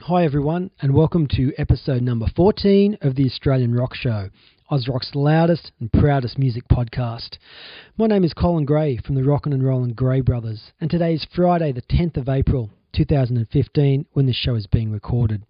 Hi everyone, and welcome to episode number 14 of the Australian Rock Show, Ozrock's loudest and proudest music podcast. My name is Colin Gray from the Rockin' and Rollin' Gray Brothers, and today is Friday the 10th of April 2015 when this show is being recorded.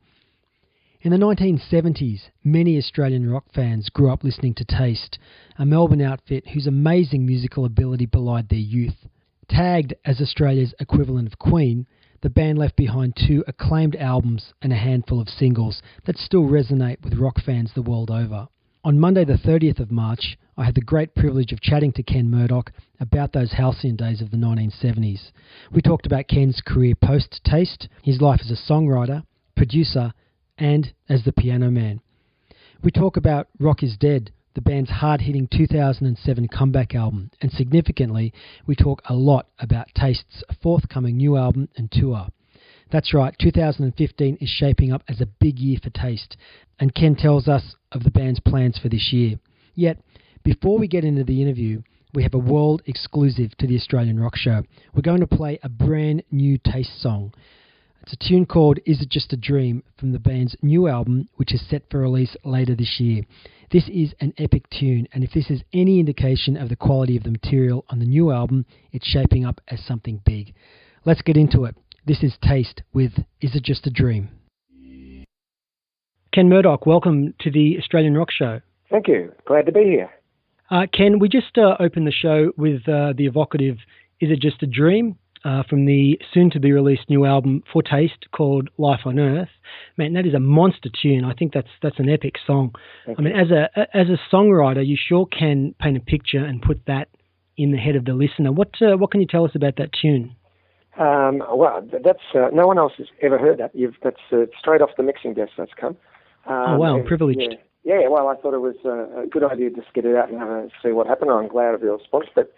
In the 1970s, many Australian rock fans grew up listening to Taste, a Melbourne outfit whose amazing musical ability belied their youth. Tagged as Australia's equivalent of Queen, the band left behind 2 acclaimed albums and a handful of singles that still resonate with rock fans the world over. On Monday the 30th of March, I had the great privilege of chatting to Ken Murdoch about those halcyon days of the 1970s. We talked about Ken's career post-Taste, his life as a songwriter, producer, and as the piano man. We talk about Rock is Dead, the band's hard-hitting 2007 comeback album, and significantly, we talk a lot about Taste's forthcoming new album and tour. That's right, 2015 is shaping up as a big year for Taste, and Ken tells us of the band's plans for this year. Yet, before we get into the interview, we have a world exclusive to the Australian Rock Show. We're going to play a brand new Taste song. It's a tune called Is It Just a Dream from the band's new album, which is set for release later this year. This is an epic tune, and if this is any indication of the quality of the material on the new album, it's shaping up as something big. Let's get into it. This is Taste with Is It Just a Dream? Ken Murdoch, welcome to the Australian Rock Show. Thank you. Glad to be here. Ken, we just opened the show with the evocative Is It Just a Dream? From the soon-to-be-released new album for Taste called Life on Earth. Man, that is a monster tune. I think that's an epic song. I mean, as a songwriter, you sure can paint a picture and put that in the head of the listener. What can you tell us about that tune? Well, that's no one else has ever heard that. That's straight off the mixing desk that's come. Oh, wow, privileged. Yeah, well, I thought it was a good idea to just get it out and see what happened. I'm glad of your response, but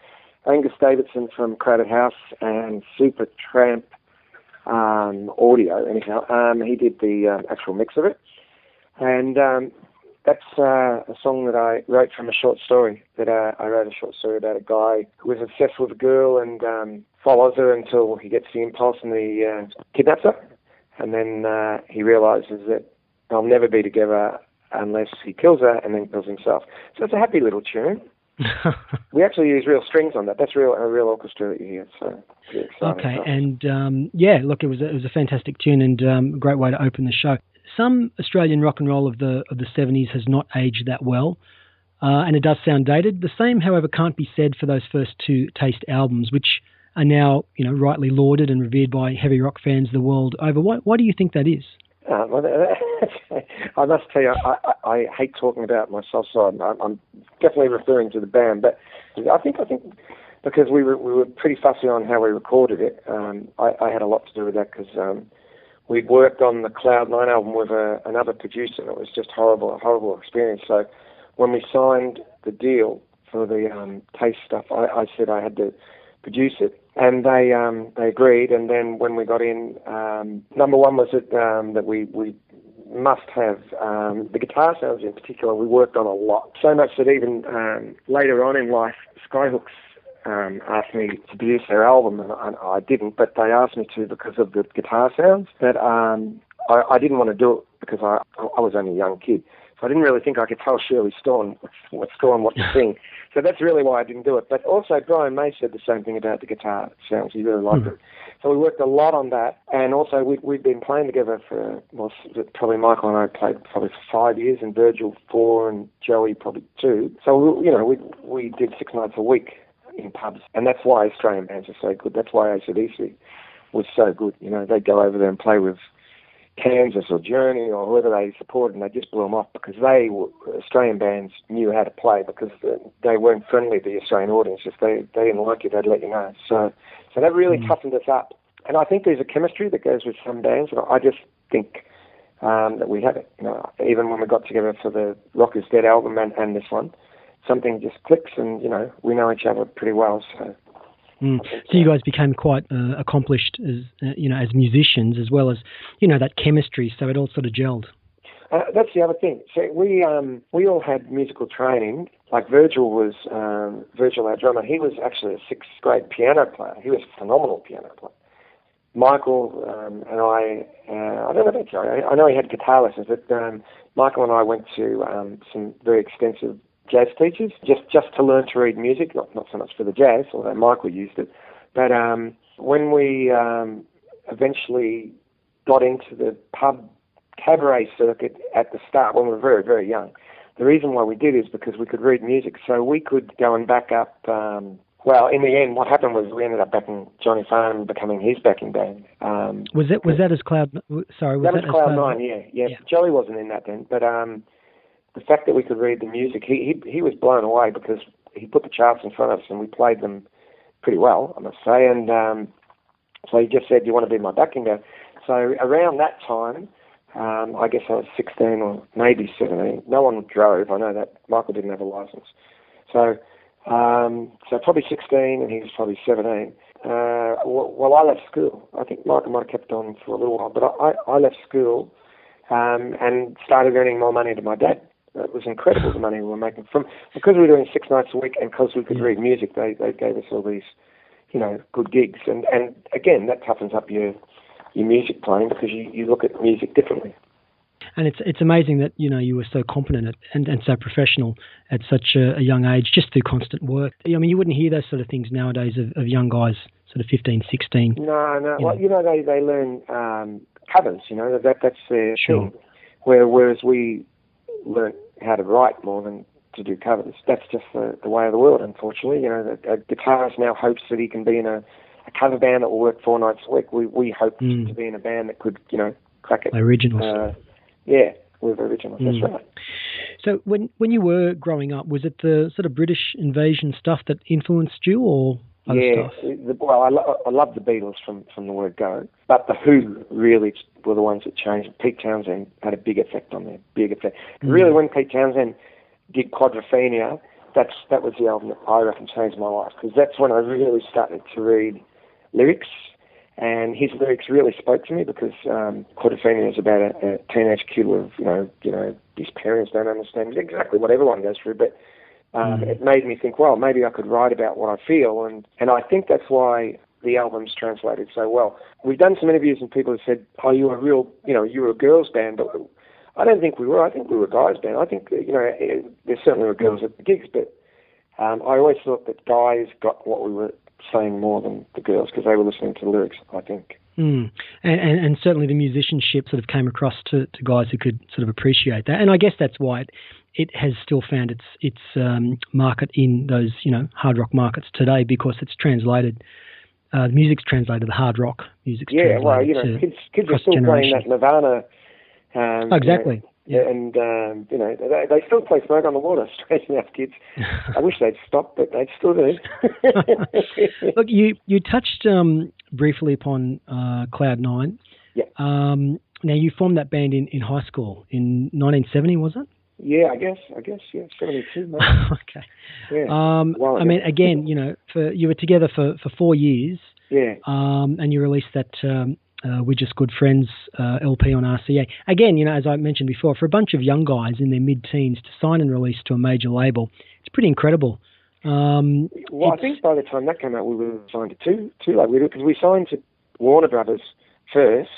Angus Davidson from Crowded House and Supertramp Audio, anyhow, he did the actual mix of it. And that's a song that I wrote from a short story. I wrote a short story about a guy who was obsessed with a girl and follows her until he gets the impulse and he kidnaps her. And then he realizes that they'll never be together unless he kills her and then kills himself. So it's a happy little tune. We actually use real strings on that. That's a real orchestra that you hear. So pretty exciting. Okay, and look, it was a fantastic tune and a great way to open the show. Some Australian rock and roll of the 70s has not aged that well, and it does sound dated. The same, however, can't be said for those first 2 Taste albums, which are now rightly lauded and revered by heavy rock fans the world over. Why do you think that is? Well, I must tell you, I hate talking about myself, so I'm definitely referring to the band. But I think because we were pretty fussy on how we recorded it, I had a lot to do with that because we'd worked on the Cloud9 album with another producer, and it was just a horrible experience. So when we signed the deal for the Taste stuff, I said I had to produce it. And they agreed, and then when we got in, number one was that we must have the guitar sounds in particular. We worked on a lot, so much that even later on in life, Skyhooks asked me to produce their album, and I didn't, but they asked me to because of the guitar sounds. But I didn't want to do it because I was only a young kid. So I didn't really think I could tell Shirley Storm what to sing. So that's really why I didn't do it. But also Brian May said the same thing about the guitar sounds. He really liked it. So we worked a lot on that. And also we'd been playing together for, probably Michael and I played probably for 5 years, and Virgil 4 and Joey probably 2. So, we did 6 nights a week in pubs. And that's why Australian bands are so good. That's why AC/DC was so good. They'd go over there and play with Kansas or Journey or whoever they supported, and they just blew them off because Australian bands knew how to play because they weren't friendly to the Australian audience. If they didn't like you, they'd let you know. So that really toughened us up. And I think there's a chemistry that goes with some bands. I just think that we have it. Even when we got together for the Rock is Dead album and this one, something just clicks, and we know each other pretty well. So. So you guys became quite accomplished as musicians, as well as that chemistry. So it all sort of gelled. That's the other thing. So we all had musical training. Like Virgil, our drummer. He was actually a 6th grade piano player. He was a phenomenal piano player. Michael and I don't know about Joey. I know he had guitar lessons, but Michael and I went to some very extensive jazz teachers just to learn to read music, not so much for the jazz, although Michael used it. But when we eventually got into the pub cabaret circuit at the start, when we were very, very young, the reason why we did is because we could read music, so we could go and back up. Well, in the end, what happened was we ended up backing Johnny Farnham, becoming his backing band. Was that as Cloud? Sorry, was that was Cloud 9? Yeah. Joey wasn't in that then, but the fact that we could read the music, he was blown away because he put the charts in front of us and we played them pretty well, I must say. And so he just said, "Do you want to be my backing band?" So around that time, I guess I was 16 or maybe 17. No one drove. I know that Michael didn't have a license. So probably 16 and he was probably 17. Well, I left school. I think Michael might have kept on for a little while, but I left school and started earning more money to my dad. It was incredible, the money we were making because we were doing 6 nights a week and because we could read music. They gave us all these, good gigs. And again, that toughens up your music playing because you look at music differently. And it's amazing that you were so competent and so professional at such a young age, just through constant work. I mean, you wouldn't hear those sort of things nowadays of young guys, sort of 15, 16. No. Well, they learn covers. That's their thing. Whereas we learn how to write more than to do covers. That's just the way of the world, unfortunately. A guitarist now hopes that he can be in a cover band that will work 4 nights a week. We hope to be in a band that could, crack it. Originals. Yeah, with originals. That's right. So when you were growing up, was it the sort of British invasion stuff that influenced you, or other stuff? Well, I love the Beatles from the word go, but the Who really were the ones that changed. Pete Townsend had a big effect on me. Big effect. Really, when Pete Townsend did Quadrophenia, that was the album that I reckon changed my life, because that's when I really started to read lyrics. And his lyrics really spoke to me because Quadrophenia is about a teenage kid with, his parents don't understand exactly what everyone goes through, but it made me think, well, maybe I could write about what I feel, and I think that's why the album's translated so well. We've done some interviews and people have said, "Oh, you were a girls' band," but I don't think we were. I think we were a guys' band. I think there certainly were girls at the gigs, but I always thought that guys got what we were saying more than the girls because they were listening to the lyrics, I think. And certainly the musicianship sort of came across to guys who could sort of appreciate that. And I guess that's why it has still found its market in those, hard rock markets today, because it's translated, the music's translated, the hard rock music's translated. Yeah, well, kids are still playing that Nirvana. Exactly. Yeah. And, they still play Smoke on the Water, strange enough, kids. I wish they'd stop, but they still do. Look, you touched briefly upon Cloud 9. Yeah. Now, you formed that band in high school in 1970, was it? Yeah, I guess, yeah, 72, maybe. Okay. Yeah. I mean, again, you were together for 4 years. Yeah. And you released that We're Just Good Friends LP on RCA. Again, as I mentioned before, for a bunch of young guys in their mid-teens to sign and release to a major label, it's pretty incredible. I think by the time that came out, we were signed to two labels, because we signed to Warner Brothers first,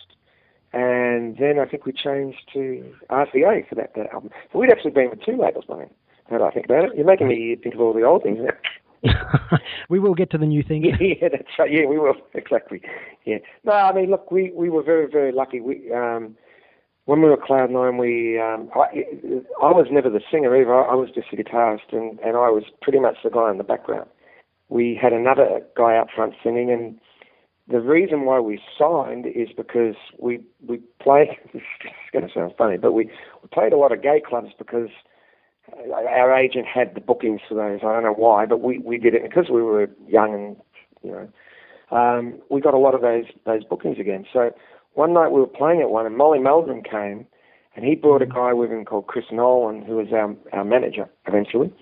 and then I think we changed to RCA for that album. So we'd actually been with 2 labels by then, now that I think about it. You're making me think of all the old things now. We will get to the new thing. Yeah, that's right. Yeah, we will. Exactly. Yeah. No, I mean, look, we were very, very lucky. When we were Cloud 9, I was never the singer either. I was just a guitarist, and I was pretty much the guy in the background. We had another guy out front singing, and the reason why we signed is because we played, it's going to sound funny, but we played a lot of gay clubs because our agent had the bookings for those. I don't know why, but we did it because we were young, and we got a lot of those bookings again. So one night we were playing at one, and Molly Meldrum came, and he brought a guy with him called Chris Nolan, who was our manager eventually.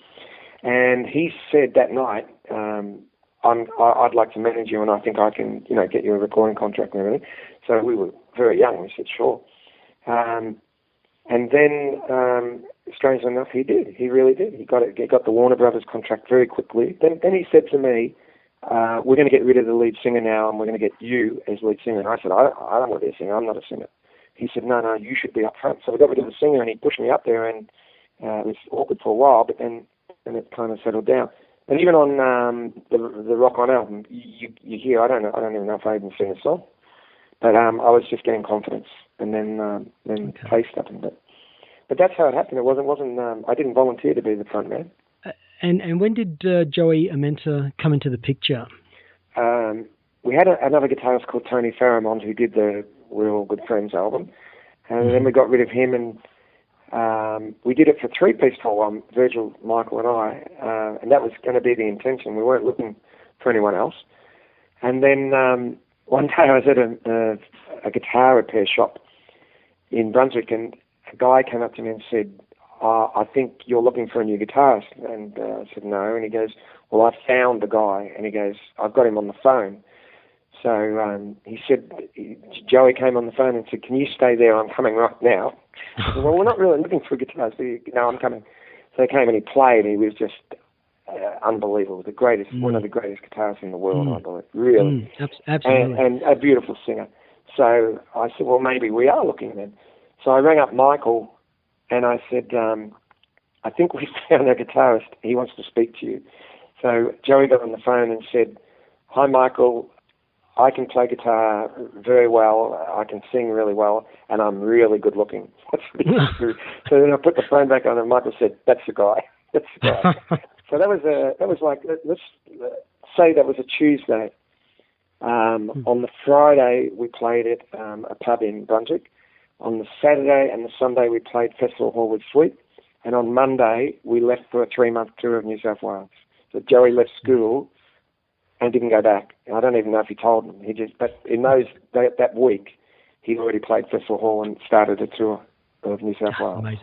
And he said that night, I'd like to manage you, and I think I can, get you a recording contract and everything. So we were very young. We said sure. And then, strangely enough, he did. He really did. He got the Warner Brothers contract very quickly. Then he said to me, we're going to get rid of the lead singer now, and we're going to get you as lead singer. And I said, I don't want to be a singer. I'm not a singer. He said, no, you should be up front. So we got rid of the singer, and he pushed me up there, and it was awkward for a while, but then it kind of settled down. And even on the Rock On album, you hear, I don't even know if I even sing a song, but I was just getting confidence, and then play stuff. But that's how it happened. It wasn't. I didn't volunteer to be the front man. And when did Joey Amenta come into the picture? We had another guitarist called Tony Faramond who did the We're All Good Friends album, and then we got rid of him, and we did it for 3-piece tour, Virgil, Michael, and I, and that was going to be the intention. We weren't looking for anyone else. And then one day I was at a guitar repair shop in Brunswick, and a guy came up to me and said, I think you're looking for a new guitarist. And I said, no. And he goes, well, I found the guy. And he goes, I've got him on the phone. So he said, Joey came on the phone and said, can you stay there? I'm coming right now. I said, well, we're not really looking for a guitarist. No, I'm coming. So he came and he played. He was just unbelievable. The greatest, one of the greatest guitarists in the world, I believe. Really. Absolutely. And a beautiful singer. So I said, well, maybe we are looking then. So I rang up Michael and I said, I think we found a guitarist. He wants to speak to you. So Joey got on the phone and said, hi, Michael. I can play guitar very well. I can sing really well, and I'm really good looking. That's really true. So then I put the phone back on, and Michael said, "That's the guy. That's the guy." So that was like, let's say that was a Tuesday. On the Friday we played at a pub in Brunswick. On the Saturday and the Sunday we played Festival Hall with Sweet, and on Monday we left for a 3-month tour of New South Wales. So Joey left school and didn't go back. I don't even know if he told them. But in that week, he'd already played Festival Hall and started a tour of New South Wales.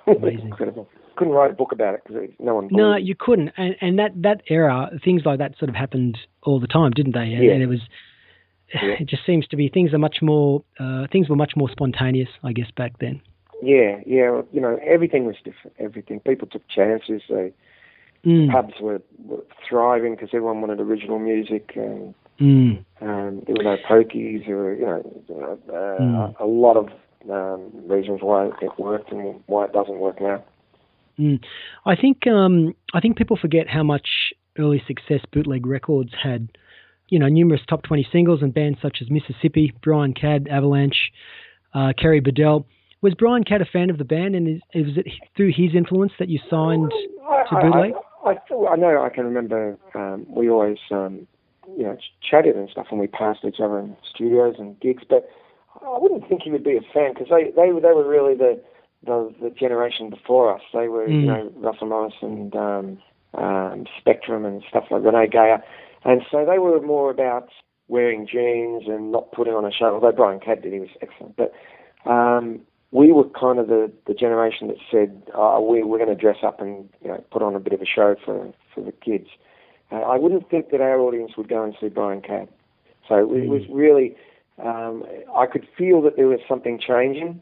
Amazing. Incredible. Couldn't write a book about it because no one. No, you couldn't. And that era, things like that sort of happened all the time, didn't they? Yeah. And it was. Yeah. It just seems to be things were much more spontaneous, I guess, back then. Yeah. You know, everything was different. Everything. People took chances. Pubs were thriving because everyone wanted original music, and there were no pokies. There were, a lot of reasons why it worked and why it doesn't work now. I think people forget how much early success Bootleg Records had. You know, numerous top 20 singles and bands such as Mississippi, Brian Cadd, Avalanche, Kerry Bedell. Was Brian Cadd a fan of the band, and was it through his influence that you signed to Bootleg? I know. I can remember we always, chatted and stuff, and we passed each other in studios and gigs. But I wouldn't think he would be a fan because they were really the generation before us. They were, Russell Morris and Spectrum and stuff like Renee Gayer, and so they were more about wearing jeans and not putting on a show. Although Brian Cadd did, he was excellent, but. We were kind of the generation that said, we're going to dress up and put on a bit of a show for the kids. I wouldn't think that our audience would go and see Brian Cadd. So it was really, I could feel that there was something changing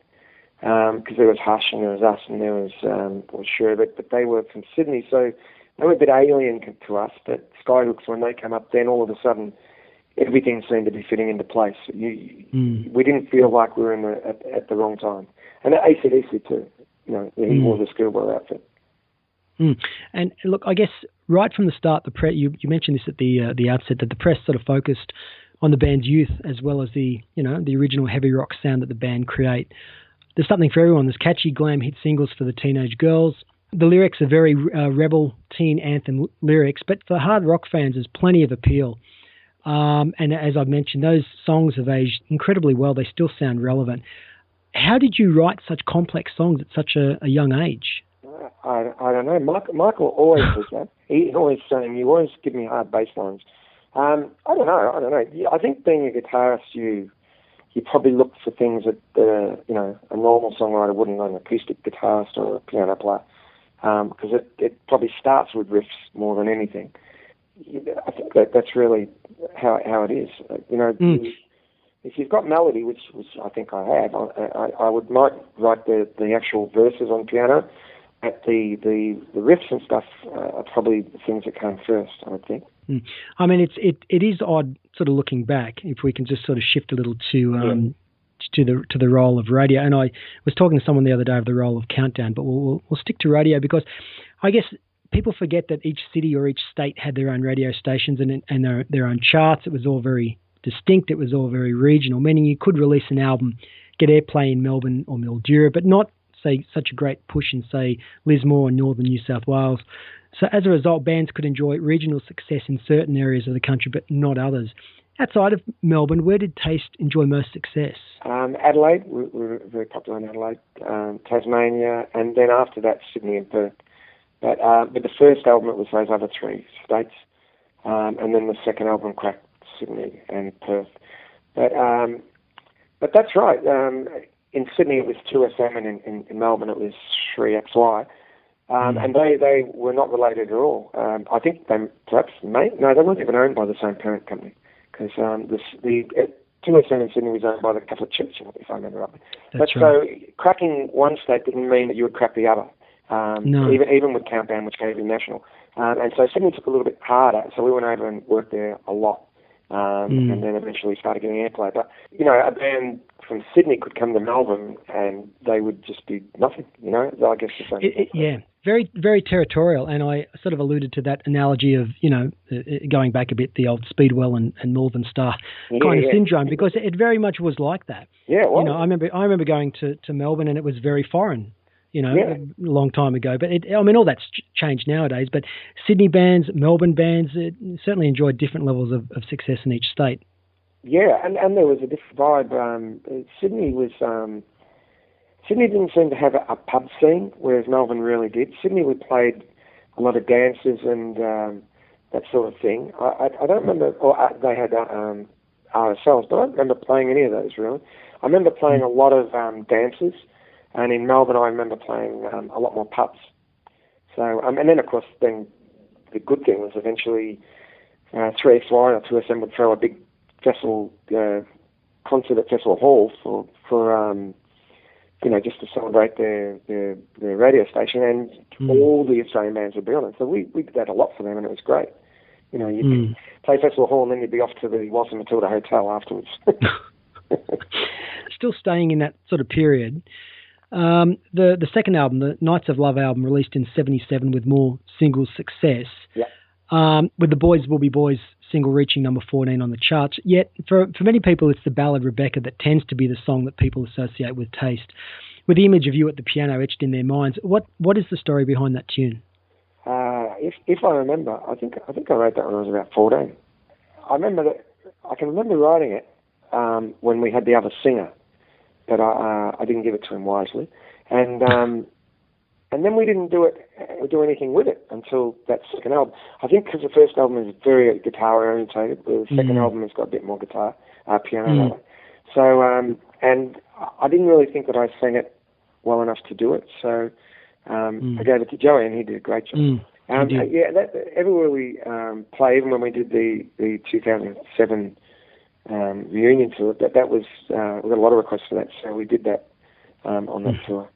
because there was Hush and there was us and there was Sherbet, but they were from Sydney, so they were a bit alien to us. But Skyhooks, when they came up, then all of a sudden everything seemed to be fitting into place. We didn't feel like we were at the wrong time. And AC/DC too. He wore the schoolboy outfit. And look, I guess right from the start, you mentioned this at the outset, that the press sort of focused on the band's youth as well as the original heavy rock sound that the band create. There's something for everyone. There's catchy glam hit singles for the teenage girls. The lyrics are very rebel teen anthem lyrics, but for hard rock fans, there's plenty of appeal. And as I've mentioned, those songs have aged incredibly well. They still sound relevant. How did you write such complex songs at such a young age? I don't know. Michael always does that. He's always saying, you always give me hard bass lines. I don't know. I think being a guitarist, you probably look for things that a normal songwriter wouldn't, an acoustic guitarist or a piano player, because it probably starts with riffs more than anything. I think that's really how it is. If you've got melody, which I think I have, I might write the actual verses on piano. At the riffs and stuff are probably the things that came first, I would think. I mean, it is odd, sort of looking back. If we can just sort of shift a little to the role of radio. And I was talking to someone the other day of the role of Countdown, but we'll stick to radio because I guess people forget that each city or each state had their own radio stations and their own charts. It was all very distinct. It was all very regional, meaning you could release an album, get airplay in Melbourne or Mildura, but not, say, such a great push in, say, Lismore or northern New South Wales. So as a result, bands could enjoy regional success in certain areas of the country, but not others. Outside of Melbourne, where did Taste enjoy most success? Adelaide, we were very popular in Adelaide, Tasmania, and then after that, Sydney and Perth. But the first album, it was those other three states, and then the second album cracked Sydney and Perth. But that's right. In Sydney, it was 2SM, and in Melbourne, it was 3XY. And they were not related at all. I think they weren't even owned by the same parent company, because the 2SM in Sydney was owned by the Catholic Church, if I remember rightly. That's right. So cracking one state didn't mean that you would crack the other. No. Even with Countdown, which gave you national. And so Sydney took a little bit harder, so we went over and worked there a lot. And then eventually started getting airplay. But, a band from Sydney could come to Melbourne and they would just be nothing, I guess the same. Yeah, very, very territorial. And I sort of alluded to that analogy of, going back a bit, the old Speedwell and Northern Star kind of syndrome, because it very much was like that. Yeah, well. I remember going to Melbourne and it was very foreign. A long time ago. But all that's changed nowadays. But Sydney bands, Melbourne bands, certainly enjoyed different levels of success in each state. Yeah, and there was a different vibe. Sydney didn't seem to have a pub scene, whereas Melbourne really did. Sydney, we played a lot of dances and that sort of thing. I don't remember, or they had RSLs, but I don't remember playing any of those, really. I remember playing a lot of dances. And in Melbourne, I remember playing a lot more pubs. So, and then, of course, then the good thing was eventually 3XY or 2SM would throw a big festival concert at Festival Hall for just to celebrate their radio station, and all the Australian bands would be on it. So we did that a lot for them, and it was great. You'd play Festival Hall, and then you'd be off to the Walter Matilda Hotel afterwards. Still staying in that sort of period. The second album, the Nights of Love album, released in '77 with more single success, with the Boys Will Be Boys single reaching number 14 on the charts. Yet, for many people, it's the ballad Rebecca that tends to be the song that people associate with Taste, with the image of you at the piano etched in their minds. What is the story behind that tune? If I remember, I think I wrote that when I was about 14. I can remember writing it when we had the other singer. But I didn't give it to him wisely, and then we didn't do anything with it until that second album. I think because the first album is very guitar orientated, the second album has got a bit more guitar, piano. So and I didn't really think that I sang it well enough to do it. So I gave it to Joey, and he did a great job. Everywhere we play, even when we did the 2007. Reunion tour, that was we got a lot of requests for that, so we did that on that tour.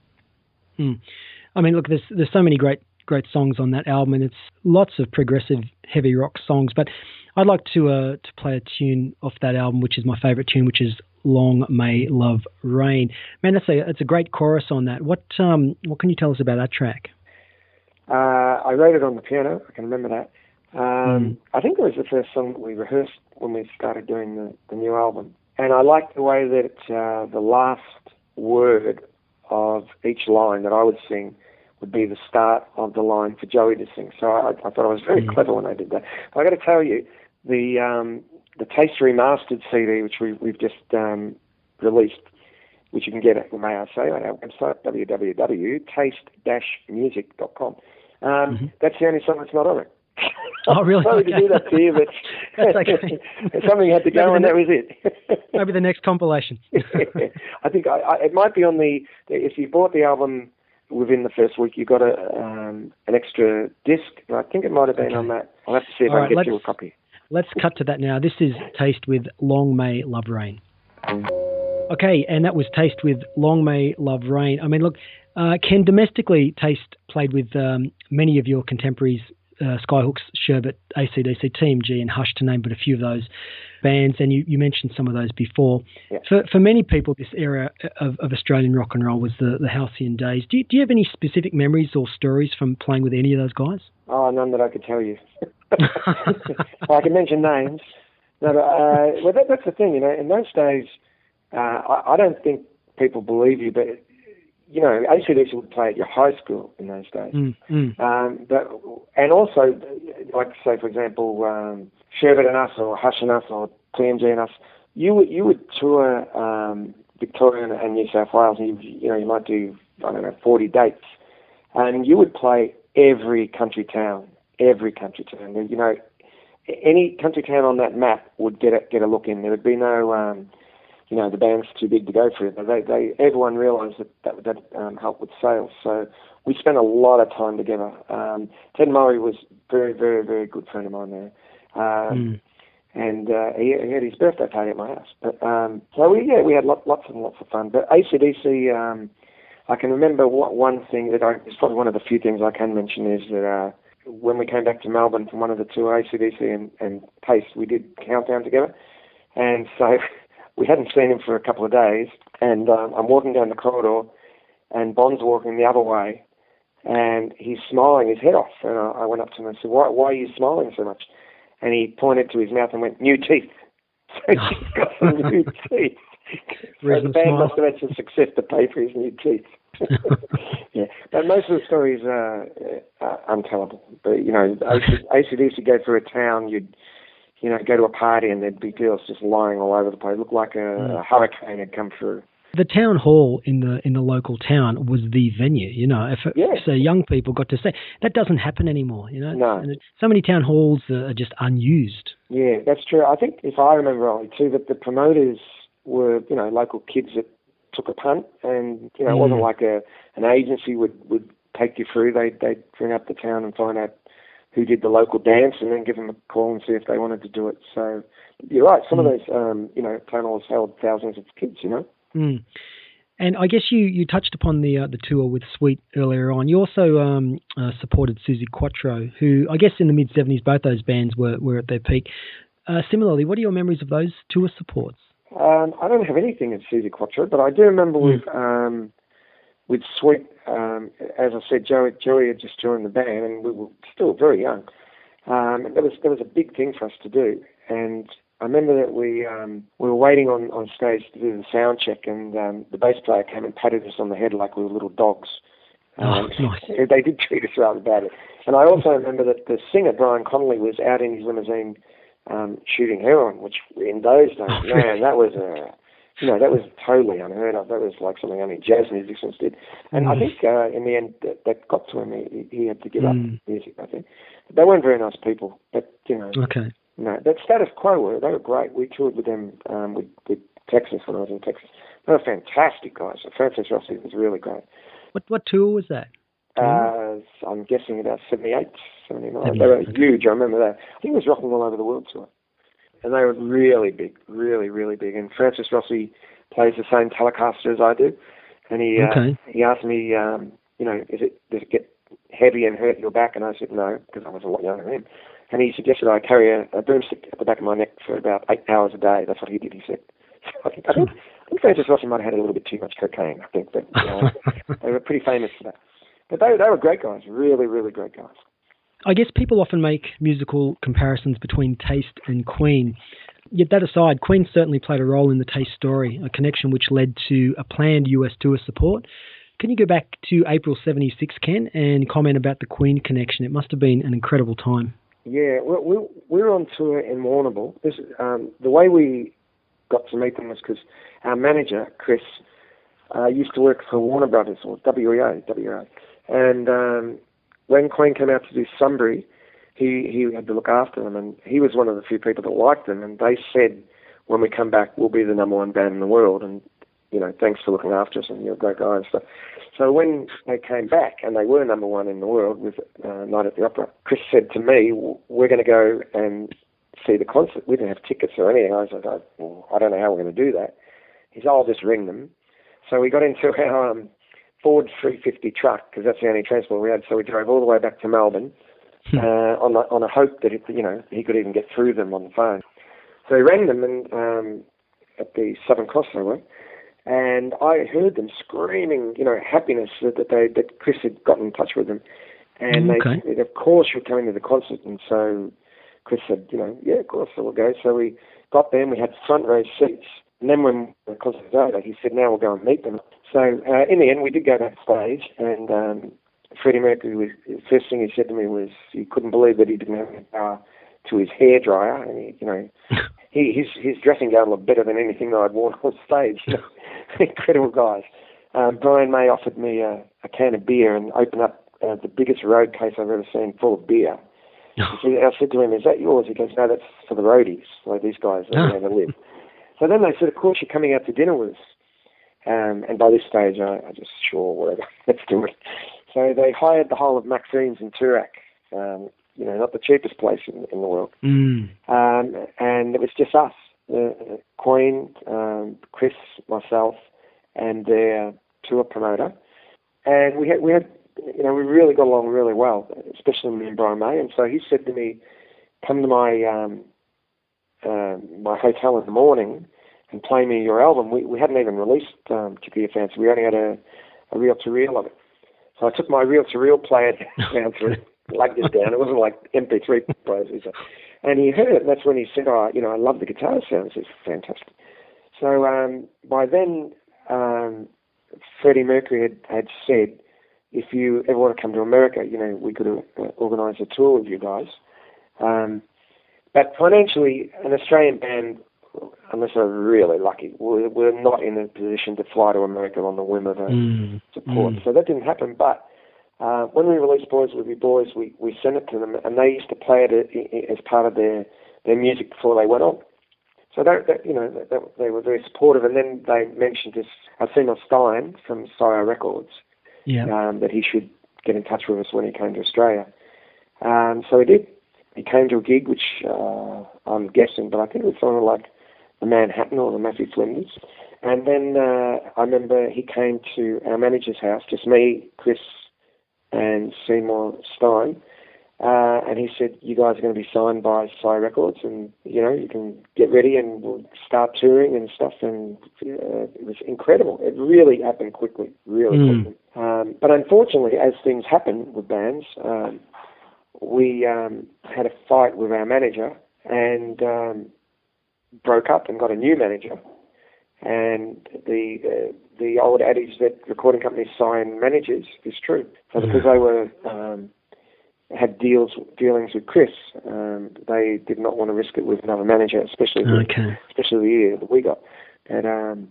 I mean, look, there's so many great songs on that album, and it's lots of progressive heavy rock songs. But I'd like to play a tune off that album, which is my favourite tune, which is "Long May Love Reign." Man, it's a great chorus on that. What can you tell us about that track? I wrote it on the piano. I can remember that. I think it was the first song that we rehearsed when we started doing the new album. And I liked the way that the last word of each line that I would sing would be the start of the line for Joey to sing. So I thought I was very clever when I did that. But I got to tell you, the Taste Remastered CD, which we've just released, which you can get at, may I say, on our website, www.taste-music.com. That's the only song that's not on it. Oh, really? Sorry to do that to you, but that's okay. Something had to go, and that was it. Maybe the next compilation. I think it might be on if you bought the album within the first week, you got an extra disc. I think it might have been on that. I'll have to see if I can get you a copy. Let's cut to that now. This is Taste with Long May Love Reign. Okay, and that was Taste with Long May Love Reign. I mean, look, Ken, domestically, Taste played with many of your contemporaries Skyhook's, Sherbet, AC/DC, Team G, and Hush, to name but a few of those bands. And you mentioned some of those before. Yeah. For many people, this era of Australian rock and roll was the halcyon days. Do you have any specific memories or stories from playing with any of those guys? Oh, none that I could tell you. I can mention names. No, but, well, that's the thing, in those days, I don't think people believe you, but, AC/DC would play at your high school in those days. And also, like, say, for example, Sherbet and Us, or Hush and Us, or TMG and Us, you would tour Victoria and New South Wales, and you might do, 40 dates, and you would play every country town. Any country town on that map would get a look in. There would be no, the band's too big to go for it. Everyone realised that would help with sales. So we spent a lot of time together. Ted Murray was a very, very, very good friend of mine there. And he had his birthday party at my house. But so we had lots and lots of fun. But AC/DC, I can remember one thing it's probably one of the few things I can mention is that when we came back to Melbourne from one of the two, AC/DC and Pace, we did Countdown together. And so we hadn't seen him for a couple of days. And I'm walking down the corridor, and Bond's walking the other way, and he's smiling his head off. And I went up to him and said, why are you smiling so much? And he pointed to his mouth and went, new teeth. So he's got some new teeth. So the band must have had some success to pay for his new teeth. Yeah, but most of the stories are untellable. But AC/DC go through a town, you'd go to a party and there'd be girls just lying all over the place. It looked like a hurricane had come through. The town hall in the local town was the venue, so young people got to say. That doesn't happen anymore, No. And so many town halls are just unused. Yeah, that's true. I think, if I remember rightly too, that the promoters were, local kids that took a punt, and, it wasn't like an agency would take you through. They'd ring up the town and find out who did the local dance and then give them a call and see if they wanted to do it. So you're right. Some of those, town halls held thousands of kids, And I guess you touched upon the tour with Sweet earlier on. You also supported Suzi Quatro, who I guess in the mid-'70s, both those bands were at their peak. Similarly, what are your memories of those tour supports? I don't have anything at Suzi Quatro, but I do remember with Sweet, as I said, Joey had just joined the band, and we were still very young. There was a big thing for us to do, and I remember that we were waiting on stage to do the sound check, and the bass player came and patted us on the head like we were little dogs. Nice. They did treat us rather badly. And I also remember that the singer, Brian Connolly, was out in his limousine shooting heroin, which in those days, man, that was that was totally unheard of. That was like something only jazz musicians did. And I think in the end that got to him. He had to give up music, I think. But they weren't very nice people. But, Okay. No, that Status Quo they were great. We toured with them with Texas when I was in Texas. They were fantastic guys. Francis Rossi was really great. What tour was that? I'm guessing about 78, 79. They were huge, I remember that. I think it was Rocking All Over the World tour. And they were really big, really, really big. And Francis Rossi plays the same Telecaster as I do. And he asked me, does it get heavy and hurt your back? And I said no, because I was a lot younger than him. And he suggested I carry a broomstick at the back of my neck for about 8 hours a day. That's what he did, he said. So I think Francis Rossi might have had a little bit too much cocaine, I think. But they were pretty famous for that. But they were great guys, really, really great guys. I guess people often make musical comparisons between Taste and Queen. Yet that aside, Queen certainly played a role in the Taste story, a connection which led to a planned US tour support. Can you go back to April 76, Ken, and comment about the Queen connection? It must have been an incredible time. Yeah, we were on tour in Warrnambool. The way we got to meet them was because our manager, Chris, used to work for Warner Brothers, or WEA. And when Queen came out to do Sunbury, he had to look after them, and he was one of the few people that liked them. And they said, when we come back, we'll be the #1 band in the world, and thanks for looking after us, and you're a great guy and stuff. So when they came back, and they were #1 in the world with Night at the Opera, Chris said to me, we're going to go and see the concert. We didn't have tickets or anything. I was like, well, I don't know how we're going to do that. He said, I'll just ring them. So we got into our Ford 350 truck, because that's the only transport we had. So we drove all the way back to Melbourne, on a hope that he could even get through them on the phone. So he rang them and at the Southern Cross they were, and I heard them screaming, happiness that Chris had gotten in touch with them, and they said, of course you're coming to the concert. And so Chris said, yeah, of course, so we'll go. So we got there and we had front row seats. And then when the concert was over, he said, now we'll go and meet them. So in the end, we did go backstage, and Freddie Mercury, the first thing he said to me was he couldn't believe that he didn't have any power to his hairdryer. And his dressing gown looked better than anything that I'd worn on stage. Incredible guys. Brian May offered me a can of beer and opened up the biggest road case I've ever seen full of beer. I said to him, is that yours? He goes, no, that's for the roadies. Like these guys, they never live. So then they said, of course, you're coming out to dinner with us. And by this stage, I just, sure, whatever, let's do it. So they hired the whole of Maxine's in Toorak, not the cheapest place in the world. And it was just us, Queen, Chris, myself, and their tour promoter. And we really got along really well, especially me and Brian May. And so he said to me, come to my my hotel in the morning and play me your album. We hadn't even released Tickle Your Fancy. We only had a reel-to-reel of it. So I took my reel-to-reel player down to it, lugged it down. It wasn't like MP3 players. And he heard it, and that's when he said, I love the guitar sounds. It's fantastic. So by then, Freddie Mercury had said, if you ever want to come to America, we could organise a tour with you guys. But financially, an Australian band, unless they're really lucky, we're not in a position to fly to America on the whim of support. So that didn't happen. But when we released Boys Will Be Boys, we sent it to them, and they used to play it as part of their music before they went on. So they were very supportive. And then they mentioned this, Seymour Stein from Sire Records, that he should get in touch with us when he came to Australia. So he did. He came to a gig, which I'm guessing, but I think it was something like the Manhattan or the Matthew Flinders. And then I remember he came to our manager's house, just me, Chris, and Seymour Stein, and he said, you guys are going to be signed by Sire Records, and, you can get ready and we'll start touring and stuff. And it was incredible. It really happened quickly, really quickly. But unfortunately, as things happen with bands, we had a fight with our manager and broke up and got a new manager. And the old adage that recording companies sign managers is true. So because they were had dealings with Chris, they did not want to risk it with another manager, especially the year that we got. And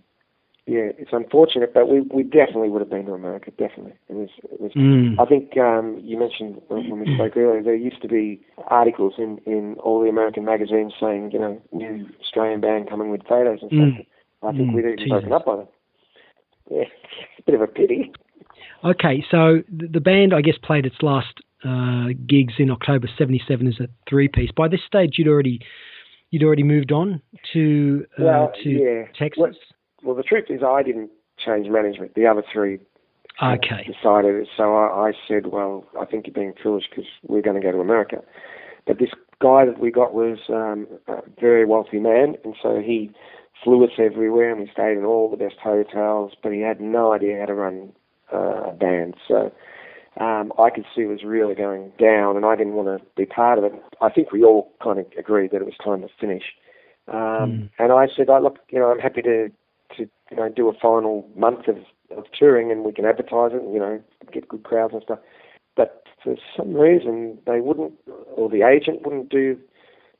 it's unfortunate, but we definitely would have been to America. Definitely, it was. I think you mentioned when we spoke earlier, there used to be articles in all the American magazines saying, new Australian band coming with photos and stuff. I think we'd even broken up by them. Yeah, it's a bit of a pity. Okay, so the band, I guess, played its last gigs in October '77 as a three-piece. By this stage, you'd already moved on to Texas. Well, the truth is, I didn't change management. The other three decided it. So I said, well, I think you're being foolish because we're going to go to America. But this guy that we got was a very wealthy man, and so he flew us everywhere, and we stayed in all the best hotels, but he had no idea how to run a band. So I could see it was really going down, and I didn't want to be part of it. I think we all kind of agreed that it was time to finish. And I said, look, I'm happy to do a final month of touring, and we can advertise it and, get good crowds and stuff. But for some reason, they wouldn't, or the agent wouldn't do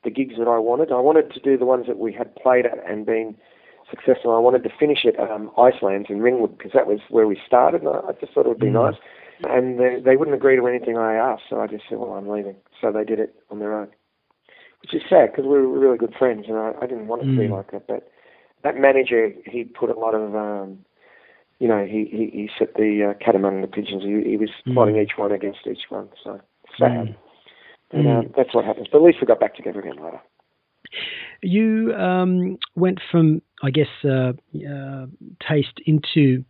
the gigs that I wanted. I wanted to do the ones that we had played at and been successful. I wanted to finish at Iceland in Ringwood because that was where we started, and I just thought it would be nice. And they wouldn't agree to anything I asked, so I just said, well, I'm leaving. So they did it on their own, which is sad because we were really good friends, and I didn't want it to be like that. But that manager, he put a lot of, he set the cat among the pigeons. He was plotting each one against each one, so sad. And that's what happens. But at least we got back together again later. You went from, I guess, taste into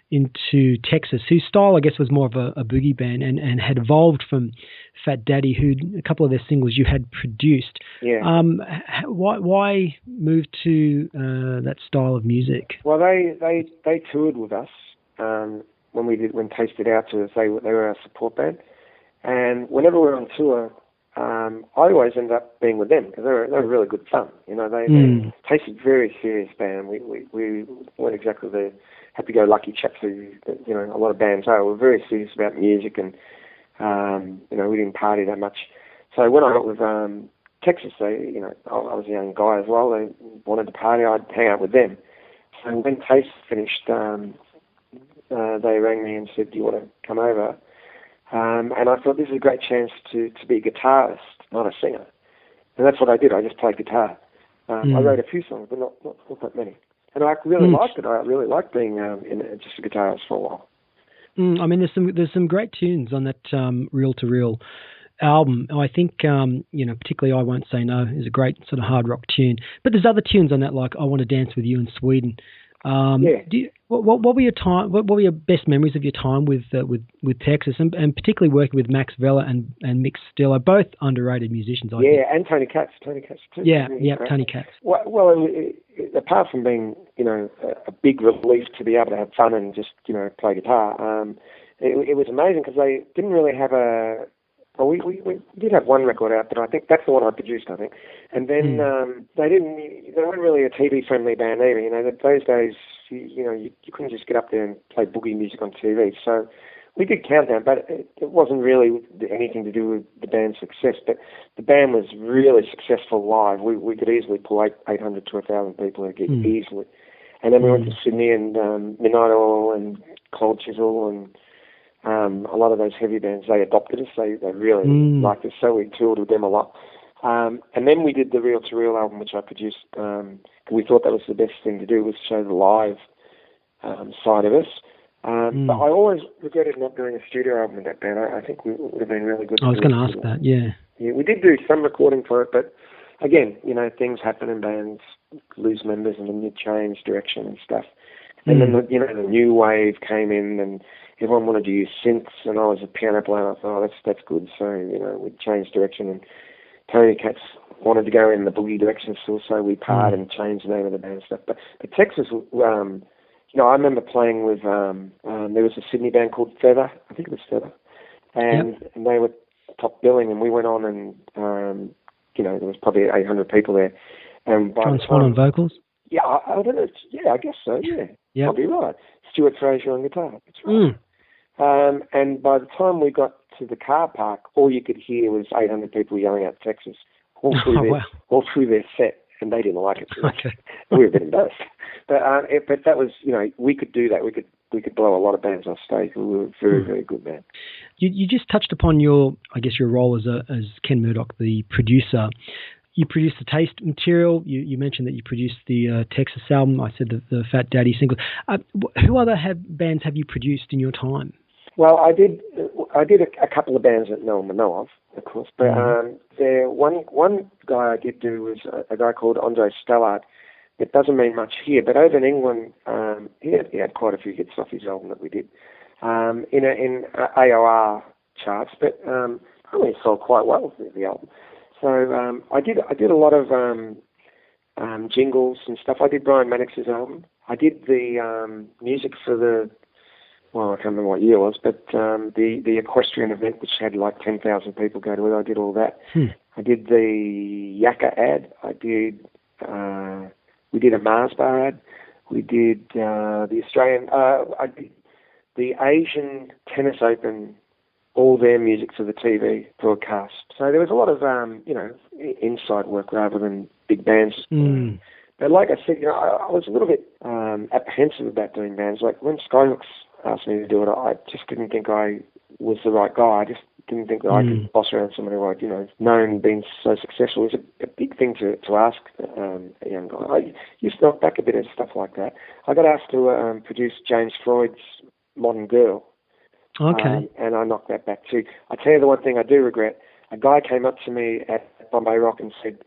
into Texas, whose style, I guess, was more of a boogie band and had evolved from Fat Daddy, who a couple of their singles you had produced. Yeah. Why move to that style of music? Well, they toured with us when Tasted Out to us. They were our support band, and whenever we were on tour, I always ended up being with them because they were really good fun. You know, they Tasted very serious band. We weren't exactly the happy-go-lucky chaps who, you know, a lot of bands are. We were very serious about music, and you know, we didn't party that much. So when I got with Texas, you know, I was a young guy as well. They wanted to party. I'd hang out with them. So when Taste finished, they rang me and said, "Do you want to come over?" And I thought this is a great chance to be a guitarist, not a singer. And that's what I did. I just played guitar. I wrote a few songs, but not that many. And I really liked it. I really liked being just a guitarist for a while. I mean, there's some great tunes on that Reel to Reel album. I think, you know, particularly I Won't Say No is a great sort of hard rock tune. But there's other tunes on that, like I Want to Dance with You in Sweden. What were your time? What were your best memories of your time with Texas, and particularly working with Max Vella and Mick Stiller, both underrated musicians? I think. And Tony Katz too. Yeah, Tony Katz. Well, apart from being, you know, a big relief to be able to have fun and just, you know, play guitar, it was amazing because they didn't really have a. Well, we did have one record out, but I think that's the one I produced, I think. And then they weren't really a TV-friendly band either. You know, those days, you couldn't just get up there and play boogie music on TV. So we did Countdown, but it wasn't really anything to do with the band's success. But the band was really successful live. We could easily pull 800 to 1,000 people a gig, easily. And then we went to Sydney and Midnight Oil and Cold Chisel and a lot of those heavy bands. They adopted us. They really liked us, so we toured with them a lot. And then we did the Reel to Reel album, which I produced. We thought that was the best thing to do, was show the live side of us. But I always regretted not doing a studio album with that band. I think we would have been really good. I was going to ask that, yeah. Yeah, we did do some recording for it, but again, you know, things happen in bands, lose members, and then you change direction and stuff. And then, the new wave came in, and everyone wanted to use synths, and I was a piano player. I thought, oh, that's good. So, you know, we changed direction, and Tony Katz wanted to go in the boogie direction still, so we parted and changed the name of the band and stuff. But Texas, you know, I remember playing with, there was a Sydney band called Feather. I think it was Feather. And they were top billing, and we went on, and, you know, there was probably 800 people there. And John Swan on vocals? Yeah, I don't know. Yeah, I guess so, yeah. Yep. Probably right. Stuart Fraser on guitar. That's right. And by the time we got to the car park, all you could hear was 800 people yelling out Texas all through their set, and they didn't like it. Okay. We were a bit embarrassed. But that was, you know, we could do that. We could blow a lot of bands off stage. We were a very, very good band. You just touched upon your role as Ken Murdoch, the producer. You produced the Taste material. You mentioned that you produced the Texas album. I said the Fat Daddy single. Who other bands have you produced in your time? Well, I did a couple of bands that no one would know of course. But one guy I did do was a guy called Andre Stellard. It doesn't mean much here, but over in England, he had quite a few hits off his album that we did in AOR charts. But probably sold quite well the album. So I did a lot of jingles and stuff. I did Brian Maddox's album. I did the music for I can't remember what year it was, but the equestrian event, which had like 10,000 people go to it. I did all that. I did the Yakka ad. We did a Mars bar ad. We did the Australian. I did the Asian Tennis Open. All their music for the TV broadcast. So there was a lot of, inside work rather than big bands. But like I said, you know, I was a little bit apprehensive about doing bands. Like when Skyhooks asked me to do it, I just didn't think I was the right guy. I just didn't think that I could boss around somebody who I'd, known and been so successful. It's a big thing to ask a young guy. I used to knock back a bit at stuff like that. I got asked to produce James Freud's Modern Girl. Okay. And I knocked that back too. I tell you the one thing I do regret. A guy came up to me at Bombay Rock and said,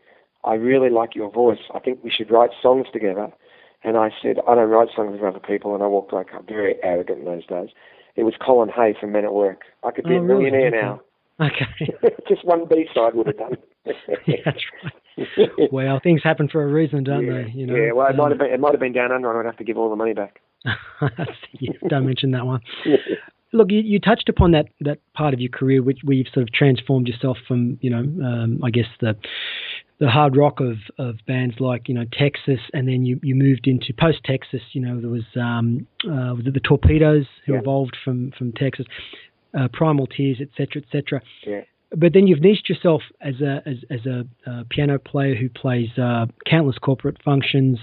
I really like your voice. I think we should write songs together And I said, I don't write songs for other people, and I walked like very arrogant in those days. It was Colin Hay from Men at Work. I could be a millionaire now. Okay. Just one B-side would have done. Yeah, that's right. Well, things happen for a reason, don't they? You know. Yeah, well, it might have been down under, and I'd have to give all the money back. Don't mention that one. Look, you touched upon that part of your career, where you've sort of transformed yourself from, I guess the hard rock of bands like, Texas, and then you moved into post-Texas. There was it the Torpedoes who evolved from Texas, Primal Tears, etc., etc. Yeah. But then you've niched yourself as a piano player who plays countless corporate functions,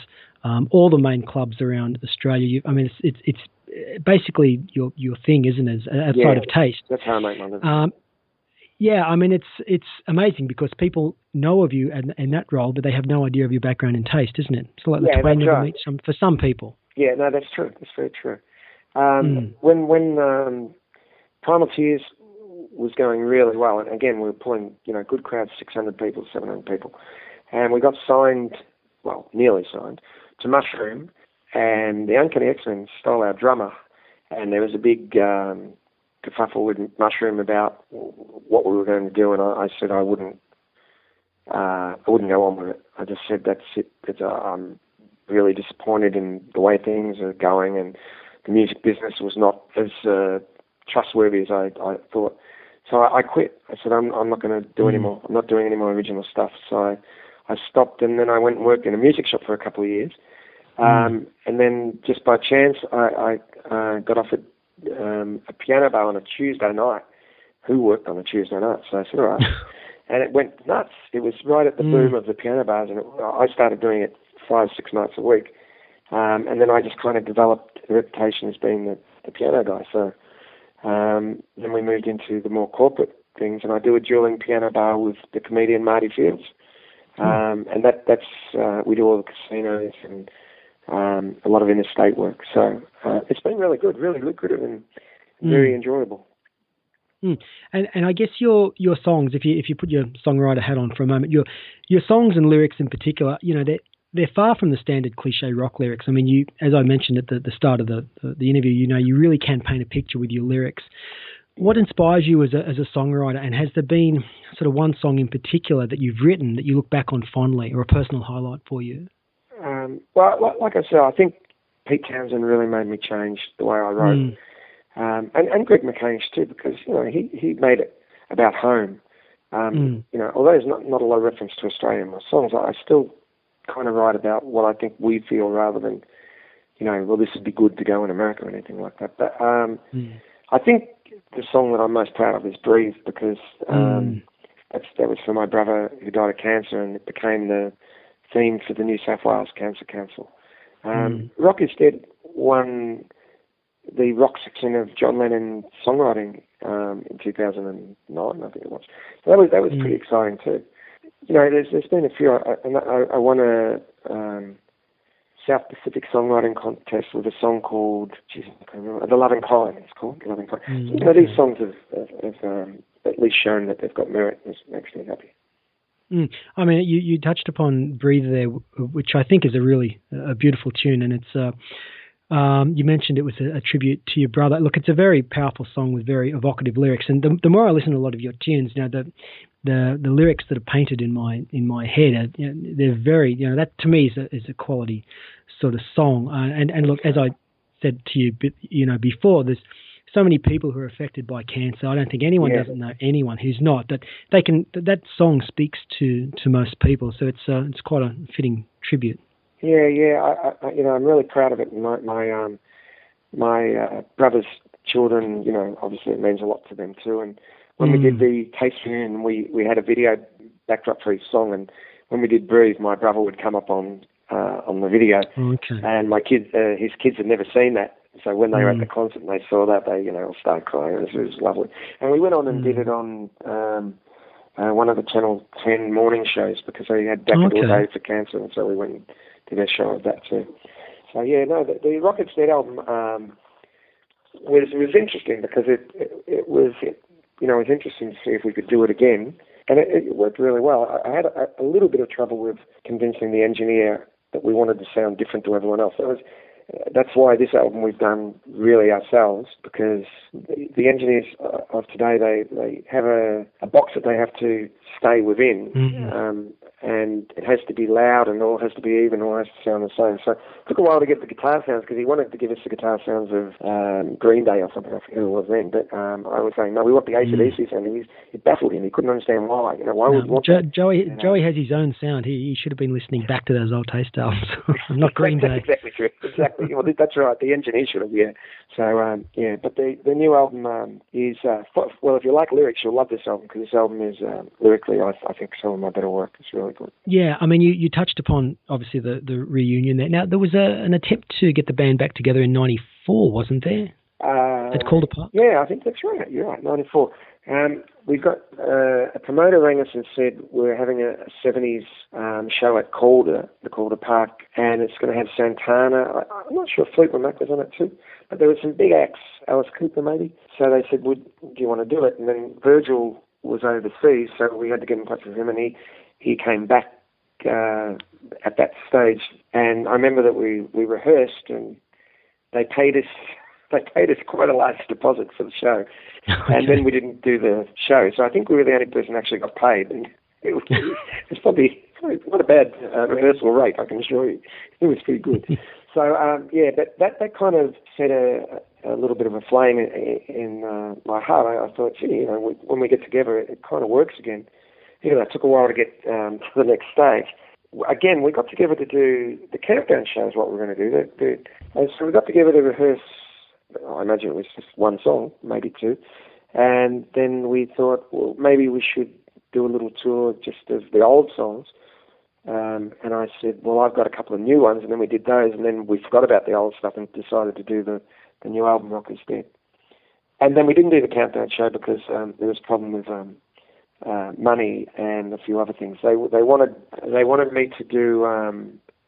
all the main clubs around Australia. It's basically your thing, isn't it? Outside of taste. That's how I make my living. It's amazing because people know of you in that role, but they have no idea of your background in taste, isn't it? It's like the twain never meet for some people. Yeah, no, that's true. That's very true. When Primal Tears was going really well, and again, we were pulling, good crowds, 600 people, 700 people, and we got signed, well, nearly signed, to Mushroom, and the Uncanny X-Men stole our drummer, and there was a big kerfuffle with Mushroom about what we were going to do, and I said I wouldn't go on with it. I just said that's it. I'm really disappointed in the way things are going, and the music business was not as trustworthy as I thought. So I quit. I said I'm not going to do any more. I'm not doing any more original stuff. So I stopped, and then I went and worked in a music shop for a couple of years. And then just by chance, I got offered a piano bar on a Tuesday night. Who worked on a Tuesday night? So I said, all right. And it went nuts. It was right at the boom of the piano bars, and I started doing it 5-6 nights a week. And then I just kind of developed a reputation as being the piano guy. So then we moved into the more corporate things, and I do a dueling piano bar with the comedian Marty Fields. And that's we do all the casinos and a lot of interstate work. So it's been really good, really lucrative, and very enjoyable. And I guess your songs, if you put your songwriter hat on for a moment, your songs and lyrics in particular, they're far from the standard cliche rock lyrics. I mean, you, as I mentioned at the start of the interview, you really can paint a picture with your lyrics. What inspires you as a songwriter, and has there been sort of one song in particular that you've written that you look back on fondly, or a personal highlight for you? Well, like I said, I think Pete Townsend really made me change the way I wrote. And Greg McCain too, because he made it about home. Although there's not a lot of reference to Australia in my songs, I still kind of write about what I think we feel rather than, well, this would be good to go in America or anything like that. But I think the song that I'm most proud of is "Breathe," because that was for my brother who died of cancer, and it became the theme for the New South Wales Cancer Council. Rock is Dead won the rock section of John Lennon's songwriting in 2009, I think it was. So that was pretty exciting too. There's been a few. I won a South Pacific songwriting contest with a song called "The Loving Kind." It's called "The Loving Kind." So, these songs have at least shown that they've got merit. It makes me happy. I mean, you touched upon "Breathe" there, which I think is a beautiful tune, and it's. You mentioned it was a tribute to your brother. Look, it's a very powerful song with very evocative lyrics, and the more I listen to a lot of your tunes, the lyrics that are painted in my head, they're very, that to me is a quality sort of song. And look, as I said to you, before, there's so many people who are affected by cancer. I don't think anyone doesn't know anyone who's not. That song speaks to most people, so it's quite a fitting tribute. Yeah. I'm really proud of it. My brother's children, obviously it means a lot to them too. And when we did the Taste Reunion, we had a video backdrop for his song. And when we did "Breathe," my brother would come up on the video. Okay. And my kids, his kids had never seen that. So when they were at the concert and they saw that, they, all started crying. It was lovely. And we went on and did it on one of the Channel 10 morning shows because they had Daffodil Day for cancer, and so we went and did a show of that too. So the Rockets Dead album was interesting because it was interesting to see if we could do it again, and it worked really well. I had a little bit of trouble with convincing the engineer that we wanted to sound different to everyone else. That's why this album we've done really ourselves, because the engineers of today, they have a box that they have to stay within, and it has to be loud and all has to be even, all has to sound the same. So it took a while to get the guitar sounds, because he wanted to give us the guitar sounds of Green Day or something. I forget who it was then, but I was saying, no, we want the AC/DC sound. It baffled him. He couldn't understand why. Why would we want that? Joey has his own sound. He should have been listening back to those old Taste albums, not Green Day. Exactly true. Exactly. Well, that's right. The engineer should have, yeah. So, but the new album is, well, if you like lyrics, you'll love this album, because this album is, lyrically, I think, some of my better work. It's really good. Yeah, I mean, you touched upon, obviously, the reunion there. Now, there was an attempt to get the band back together in 94, wasn't there? At Called Apart? Yeah, I think that's right. You're right, 94. We've got a promoter rang us and said we're having a 70s show at the Calder Park, and it's going to have Santana. I'm not sure if Fleetwood Mac was on it too, but there were some big acts, Alice Cooper maybe. So they said, do you want to do it? And then Virgil was overseas, so we had to get in touch with him, and he came back at that stage. And I remember that we rehearsed, and they paid us quite a large deposit for the show. Okay. And then we didn't do the show. So I think we were the only person who actually got paid. And it was probably not a bad rehearsal rate, I can assure you. It was pretty good. So, but that kind of set a little bit of a flame in my heart. I thought, when we get together, it kind of works again. It took a while to get to the next stage. Again, we got together to do the countdown shows, what we're going to do. So we got together to rehearse. I imagine it was just one song, maybe two. And then we thought, well, maybe we should do a little tour just of the old songs. And I said, well, I've got a couple of new ones. And then we did those. And then we forgot about the old stuff and decided to do the new album, Rock Is Dead. And then we didn't do the countdown show because there was a problem with money and a few other things. They wanted me to do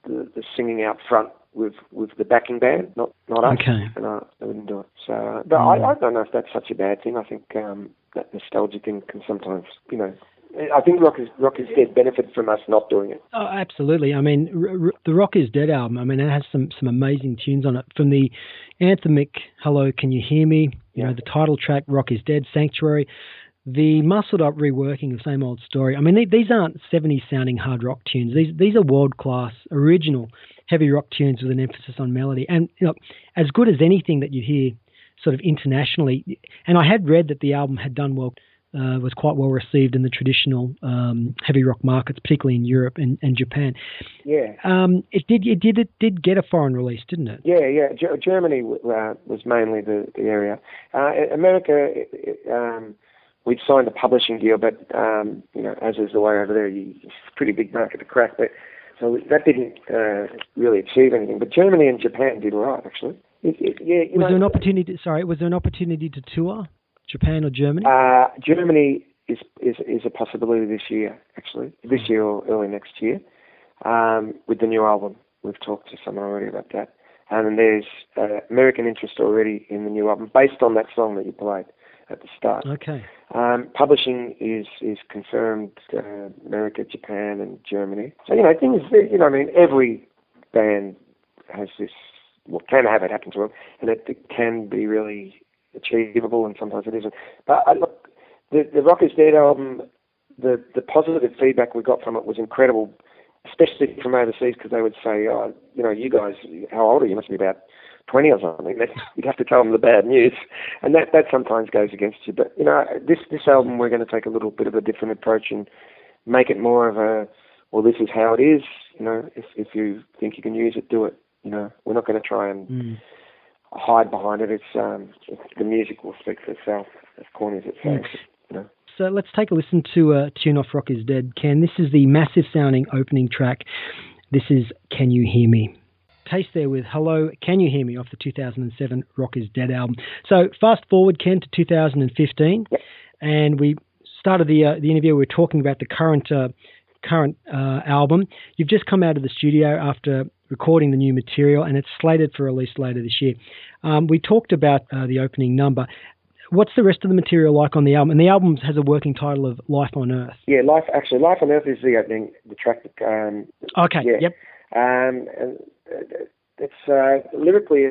the singing out front with the backing band, not us. Okay. And I wouldn't do it. So, but I don't know if that's such a bad thing. I think that nostalgia thing can sometimes, I think Rock Is Dead benefits from us not doing it. Oh, absolutely. I mean, the Rock Is Dead album, I mean, it has some amazing tunes on it. From the anthemic Hello, Can You Hear Me? The title track, Rock Is Dead, Sanctuary. The muscled-up reworking of Same Old Story. I mean, these aren't 70s-sounding hard rock tunes. These are world-class, original, heavy rock tunes with an emphasis on melody. And, as good as anything that you hear sort of internationally, and I had read that the album had done well, was quite well received in the traditional heavy rock markets, particularly in Europe and Japan. Yeah. It did get a foreign release, didn't it? Yeah. Germany was mainly the area. America... we'd signed a publishing deal, but, as is the way over there, it's a pretty big market to crack. But so that didn't really achieve anything. But Germany and Japan did all right, actually. Was there an opportunity to tour Japan or Germany? Germany is a possibility this year, actually. This year or early next year, with the new album. We've talked to someone already about that. And there's American interest already in the new album, based on that song that you played at the start. Okay. Publishing is confirmed, America, Japan, and Germany. So, things, every band has this, can have it happen to them, and it can be really achievable, and sometimes it isn't. But look, the Rock Is Dead album, the positive feedback we got from it was incredible, especially from overseas, because they would say, you guys, how old are you? You must be about 20 or something. You'd have to tell them the bad news, and that sometimes goes against you. But this album, we're going to take a little bit of a different approach and make it more of a, well, this is how it is. If you think you can use it, do it. We're not going to try and hide behind it. It's the music will speak for itself, as corny as it sounds. So let's take a listen to a tune off Rock Is Dead, Ken. This is the massive sounding opening track. This is Can You Hear Me? Taste there with Hello, Can You Hear Me off the 2007 Rock Is Dead album. So fast forward, Ken, to 2015, and we started the interview. We were talking about the current album. You've just come out of the studio after recording the new material, and it's slated for release later this year. We talked about the opening number. What's the rest of the material like on the album? And the album has a working title of Life on Earth. Yeah, Life on Earth is the opening, the track. Okay, yeah. Yep. And it's lyrically,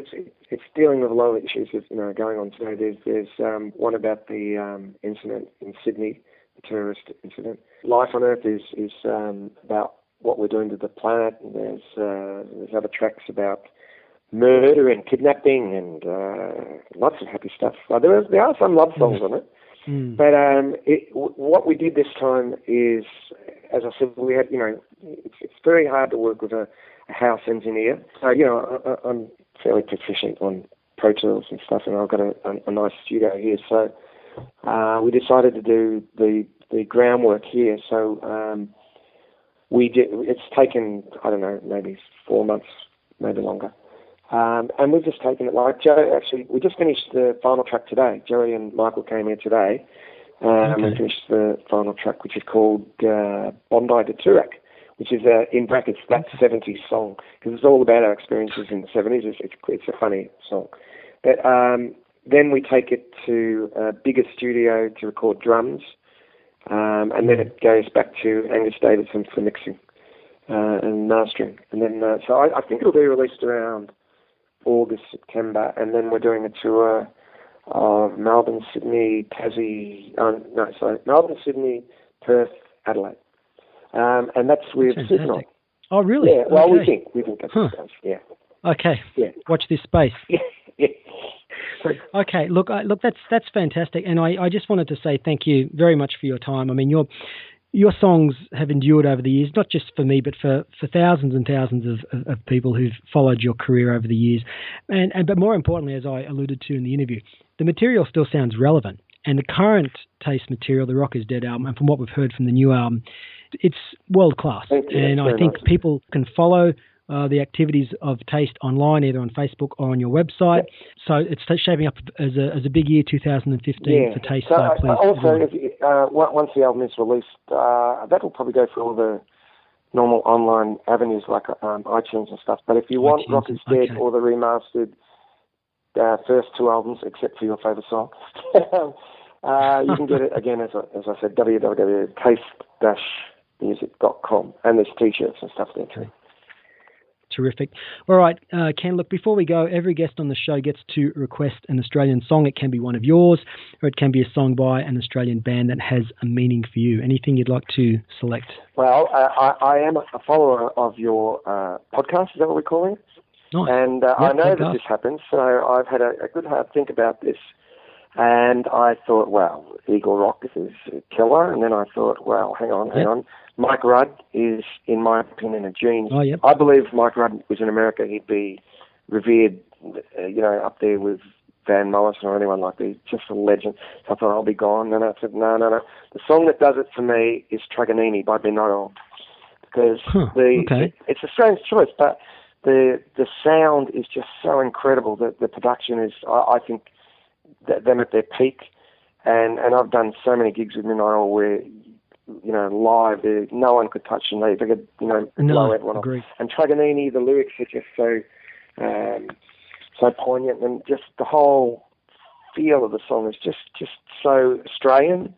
it's dealing with a lot of issues that going on today. There's one about the incident in Sydney, the terrorist incident. Life on Earth is about what we're doing to the planet. And there's other tracks about murder and kidnapping and lots of happy stuff. There are some love songs on it. But what we did this time is, as I said, we had, it's very hard to work with a house engineer. So, I'm fairly proficient on Pro Tools and stuff, and I've got a nice studio here. So we decided to do the groundwork here. So we did. It's taken, I don't know, maybe 4 months, maybe longer. And we've just taken it like Joe. Actually, we just finished the final track today. Joey and Michael came here today, and we finished the final track, which is called Bondi to Toorak, which is in brackets that 70s song, because it's all about our experiences in the 70s. It's a funny song. But then we take it to a bigger studio to record drums, and then it goes back to Angus Davidson for mixing and mastering. And then so I think it'll be released around August, September, and then we're doing a tour of Melbourne, Sydney, Melbourne, Sydney, Perth, Adelaide, and that's with Supernaut. Oh, really? Yeah. Well, we think that's the space. Yeah. Okay. Yeah. Watch this space. Yeah. Okay. Look, that's fantastic, and I just wanted to say thank you very much for your time. I mean, your songs have endured over the years, not just for me, but for thousands and thousands of people who've followed your career over the years. But more importantly, as I alluded to in the interview, the material still sounds relevant. And the current Taste material, the Rock is Dead album, and from what we've heard from the new album, it's world class. And I think people can follow the activities of Taste online, either on Facebook or on your website. So it's shaping up as a big year, 2015 for Taste. So please. Also, once the album is released, that will probably go through all the normal online avenues like iTunes and stuff. But if you want Rock is Dead or the remastered first two albums, except for your favourite song, you can get it again, as I said, www.taste-music.com, and there's T-shirts and stuff there too. Terrific. All right, Ken, look, before we go, every guest on the show gets to request an Australian song. It can be one of yours, or it can be a song by an Australian band that has a meaning for you. Anything you'd like to select? Well, I am a follower of your podcast. Is that what we're calling it? Nice. And I know that this happens, so I've had a good hard think about this. And I thought, well, Eagle Rock is a killer. And then I thought, well, hang on. Mike Rudd is, in my opinion, a genius. Oh, yep. I believe if Mike Rudd was in America, he'd be revered, up there with Van Morrison or anyone like that. Just a legend. So I thought, I'll be gone. And I said, no. The song that does it for me is Truganini by Ben Noel. Because it's a strange choice, but the sound is just so incredible. The production is, I think, them at their peak. And I've done so many gigs with Ben Noel where, live, no one could touch them. They could, blow everyone off. And Truganini, the lyrics are just so poignant, and just the whole feel of the song is just so Australian,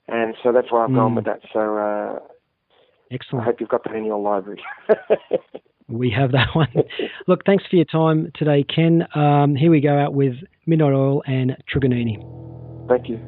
and so that's why I've gone with that. So excellent. I hope you've got that in your library. We have that one. Look, thanks for your time today, Ken. Here we go out with Midnight Oil and Truganini. Thank you.